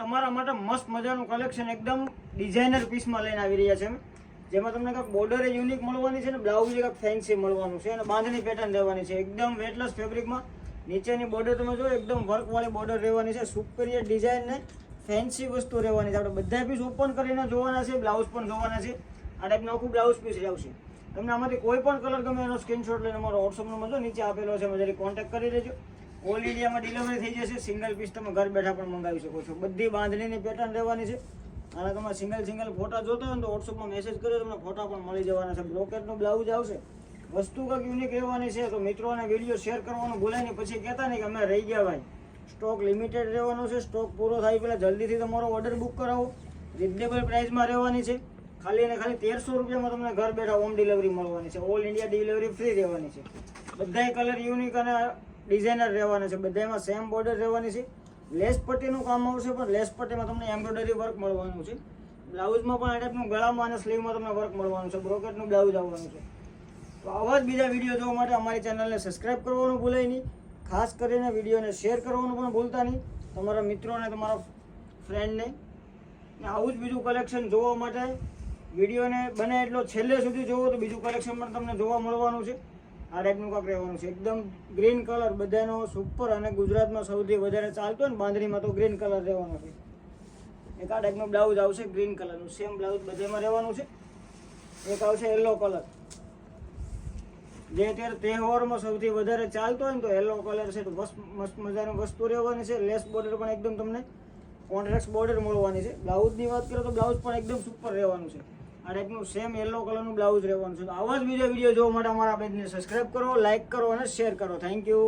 તમારા માટે મસ્ત મજાનું કલેક્શન એકદમ ડિઝાઇનર પીસમાં લઈને આવી રહ્યા છે અમે, જેમાં તમને કંઈક બોર્ડર યુનિક મળવાની છે ને બ્લાઉઝ કંઈક ફેન્સી મળવાનું છે અને બાંધણી પેટર્ન રહેવાની છે એકદમ વેટલેસ ફેબ્રિકમાં. નીચેની બોર્ડર તમે જો એકદમ વર્કવાળી બોર્ડર રહેવાની છે, સુપરિયર ડિઝાઇન ને ફેન્સી વસ્તુ રહેવાની છે. આપણે બધા પીસ ઓપન કરીને જોવાના છે, બ્લાઉઝ પણ જોવાના છે. આ ટાઈપનું આખું બ્લાઉઝ પીસ આવશે. તમને આમાંથી કોઈ પણ કલર ગમે એનો સ્ક્રીનશોટ લઈને અમારો વોટ્સઅપ નંબર જો નીચે આપેલો છે, જરી કોન્ટેક્ટ કરી લેજો. ઓલ ઇન્ડિયામાં ડિલિવરી થઈ જશે. સિંગલ પીસ તમે ઘર બેઠા પણ મંગાવી શકો છો. બધી બાંધણીની પેટર્ન રહેવાની છે. અને તમારે સિંગલ ફોટા જોતા હોય ને તો વોટ્સઅપમાં મેસેજ કર્યો તમને ફોટા પણ મળી જવાના છે. બ્રોકેટનું બ્લાઉઝ આવશે. વસ્તુ કંઈક યુનિક રહેવાની છે તો મિત્રોને વિડીયો શેર કરવાનું ભૂલાય નહીં. પછી કહેતા નહીં કે અમે રહી ગયા ભાઈ. સ્ટોક લિમિટેડ રહેવાનો છે. સ્ટોક પૂરો થાય પહેલાં જલ્દીથી તમારો ઓર્ડર બુક કરાવો. રિઝનેબલ પ્રાઇસમાં રહેવાની છે. ખાલી અને ખાલી 1300 રૂપિયામાં તમને ઘર બેઠા હોમ ડિલિવરી મળવાની છે. ઓલ ઇન્ડિયા ડિલિવરી ફ્રી રહેવાની છે. બધાય કલર યુનિક અને ડિઝાઇનર રહેવાના છે. બધામાં સેમ બોર્ડર રહેવાની છે. લેસ પટ્ટીનું કામ આવશે, પણ લેસ પટ્ટીમાં તમને એમ્બ્રોઇડરી વર્ક મળવાનું છે. બ્લાઉઝમાં પણ આ ટાઈપનું ગળામાં અને સ્લીવમાં તમને વર્ક મળવાનું છે. બ્રોકેટનું બ્લાઉઝ આવવાનું છે. તો આવા જ બીજા વિડીયો જોવા માટે અમારી ચેનલને સબસ્ક્રાઈબ કરવાનું ભૂલાય નહીં. ખાસ કરીને વિડીયોને શેર કરવાનું પણ ભૂલતા નહીં તમારા મિત્રોને, તમારા ફ્રેન્ડને. આવું જ બીજું કલેક્શન જોવા માટે વિડીયોને બને એટલો છેલ્લે સુધી જોવો તો બીજું કલેક્શન પણ તમને જોવા મળવાનું છે. આ ટાઈપનું કાંક રહેવાનું છે. એકદમ ગ્રીન કલર બધાનો સુપર, અને ગુજરાતમાં સૌથી વધારે ચાલતો હોય ને બાંધણીમાં તો ગ્રીન કલર રહેવાનો છે. એક આ ટાઈપનું બ્લાઉઝ આવશે ગ્રીન કલરનું, સેમ બ્લાઉઝ બધામાં રહેવાનું છે. એક આવશે યલો કલર, જે અત્યારે તહેવારોમાં સૌથી વધારે ચાલતો હોય ને તો યલો કલર છે. તો મસ્ત મજાની વસ્તુ રહેવાની છે. લેસ બોર્ડર પણ એકદમ તમને કોન્ટ્રાસ્ટ બોર્ડર મળવાની છે. બ્લાઉઝની વાત કરો તો બ્લાઉઝ પણ એકદમ સુપર રહેવાનું છે. આ ટાઈપનું સેમ યલો કલરનું બ્લાઉઝ રહેવાનું છે. તો આવા જ બીજા વિડીયો જોવા માટે અમારા પેજને સબસ્ક્રાઈબ કરો, લાઇક કરો અને શેર કરો. Thank you.